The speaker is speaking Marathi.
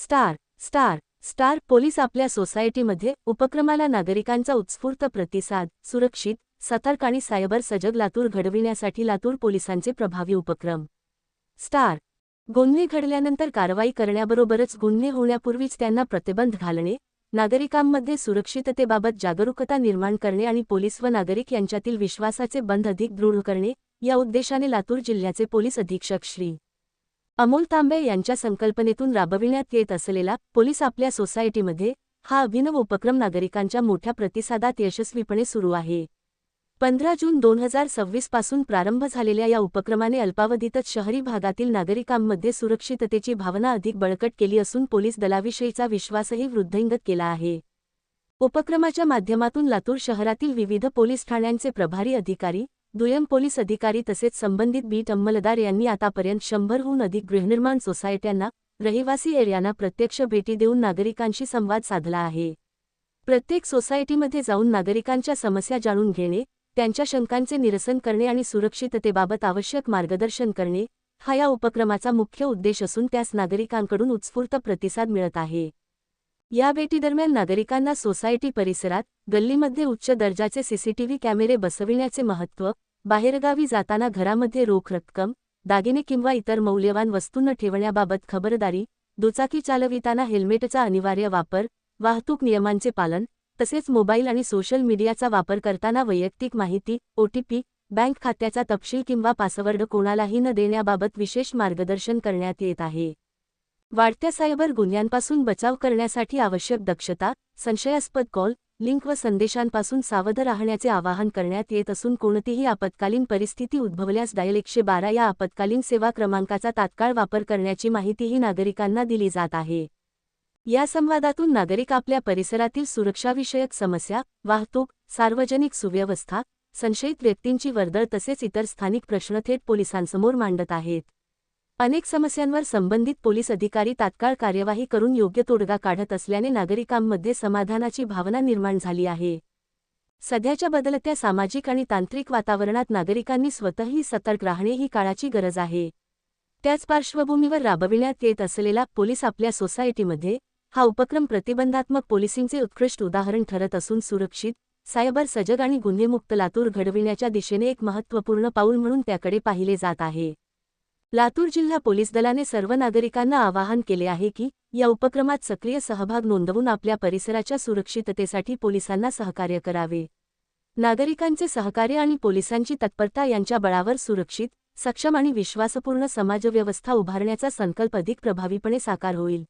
स्टार स्टार स्टार पोलीस आपल्या सोसायटीमध्ये उपक्रमाला नागरिकांचा उत्स्फूर्त प्रतिसाद. सुरक्षित, सतर्क आणि सायबर सजग लातूर घडविण्यासाठी लातूर पोलिसांचे प्रभावी उपक्रम. स्टार गुन्हे घडल्यानंतर कारवाई करण्याबरोबरच गुन्हे होण्यापूर्वीच त्यांना प्रतिबंध घालणे, नागरिकांमध्ये सुरक्षिततेबाबत जागरूकता निर्माण करणे आणि पोलीस व नागरिक यांच्यातील विश्वासाचे बंध अधिक दृढ करणे या उद्देशाने लातूर जिल्ह्याचे पोलीस अधीक्षक श्री अमोल तांबे यांच्या संकल्पनेतून राबविण्यात येत असलेला पोलीस आपल्या सोसायटीमध्ये हा अभिनव उपक्रम नागरिकांच्या मोठ्या प्रतिसादात यशस्वीपणे सुरू आहे. 15 जून 2026 पासून प्रारंभ झालेल्या या उपक्रमाने अल्पावधीतच शहरी भागातील नागरिकांमध्ये सुरक्षिततेची भावना अधिक बळकट केली असून पोलीस दलाविषयीचा विश्वासही वृद्धिंगत केला आहे. उपक्रमाच्या माध्यमातून लातूर शहरातील विविध पोलीस ठाण्यांचे प्रभारी अधिकारी, दुय्यम पोलीस अधिकारी तसेच संबंधित बीट अंमलदार यांनी आतापर्यंत 100हून अधिक गृहनिर्माण सोसायट्यांना, रहिवासी एरियांना प्रत्यक्ष भेटी देऊन नागरिकांशी संवाद साधला आहे. प्रत्येक सोसायटीमध्ये जाऊन नागरिकांच्या समस्या जाणून घेणे, त्यांच्या शंकांचे निरसन करणे आणि सुरक्षिततेबाबत आवश्यक मार्गदर्शन करणे हा या उपक्रमाचा मुख्य उद्देश असून त्यास नागरिकांकडून उत्स्फूर्त प्रतिसाद मिळत आहे. या भेटीदरम्यान नागरिकांना सोसायटी परिसरात, गल्लीमध्ये उच्च दर्जाचे सीसीटीव्ही कॅमेरे बसविण्याचे महत्त्व, बाहेरगावी जाताना घरामध्ये रोख रक्कम, दागिने किंवा इतर मौल्यवान वस्तू न ठेवण्याबाबत खबरदारी, दुचाकी चालविताना हेल्मेटचा अनिवार्य वापर, वाहतूक नियमांचे पालन, तसेच मोबाईल आणि सोशल मीडियाचा वापर करताना वैयक्तिक माहिती, OTP, बँक खात्याचा तपशील किंवा पासवर्ड कोणालाही न देण्याबाबत विशेष मार्गदर्शन करण्यात येत आहे. वाढत्या सायबर गुन्ह्यांपासून बचाव करण्यासाठी आवश्यक दक्षता, संशयास्पद कॉल, लिंक व संदेशांपासून सावध राहण्याचे आवाहन करण्यात येत असून कोणतीही आपत्कालीन परिस्थिती उद्भवल्यास डायल 112 या आपत्कालीन सेवा क्रमांकाचा तात्काळ वापर करण्याची माहितीही नागरिकांना दिली जात आहे. या संवादातून नागरिक आपल्या परिसरातील सुरक्षाविषयक समस्या, वाहतूक, सार्वजनिक सुव्यवस्था, संशयित व्यक्तींची वर्दळ तसेच इतर स्थानिक प्रश्न थेट पोलिसांसमोर मांडत आहेत. अनेक समस्यांवर संबंधित पोलीस अधिकारी तात्काळ कार्यवाही करून योग्य तोडगा काढत असल्याने नागरिकांमध्ये समाधानाची भावना निर्माण झाली आहे. सध्याच्या बदलत्या सामाजिक आणि तांत्रिक वातावरणात नागरिकांनी स्वतःही सतर्क राहणे ही काळाची गरज आहे. त्याच पार्श्वभूमीवर राबविण्यात येत असलेला पोलीस आपल्या सोसायटीमध्ये हा उपक्रम प्रतिबंधात्मक पोलिसिंगचे उत्कृष्ट उदाहरण ठरत असून सुरक्षित, सायबर सजग आणि गुन्हेमुक्त लातूर घडविण्याच्या दिशेने एक महत्त्वपूर्ण पाऊल म्हणून त्याकडे पाहिले जात आहे. लातूर जिल्हा पोलीस दलाने सर्व नागरिकांना आवाहन केले आहे की या उपक्रमात सक्रिय सहभाग नोंदवून आपल्या परिसराच्या सुरक्षिततेसाठी पोलिसांना सहकार्य करावे. नागरिकांचे सहकार्य आणि पोलिसांची तत्परता यांच्या बळावर सुरक्षित, सक्षम आणि विश्वासपूर्ण समाजव्यवस्था उभारण्याचा संकल्प अधिक प्रभावीपणे साकार होईल.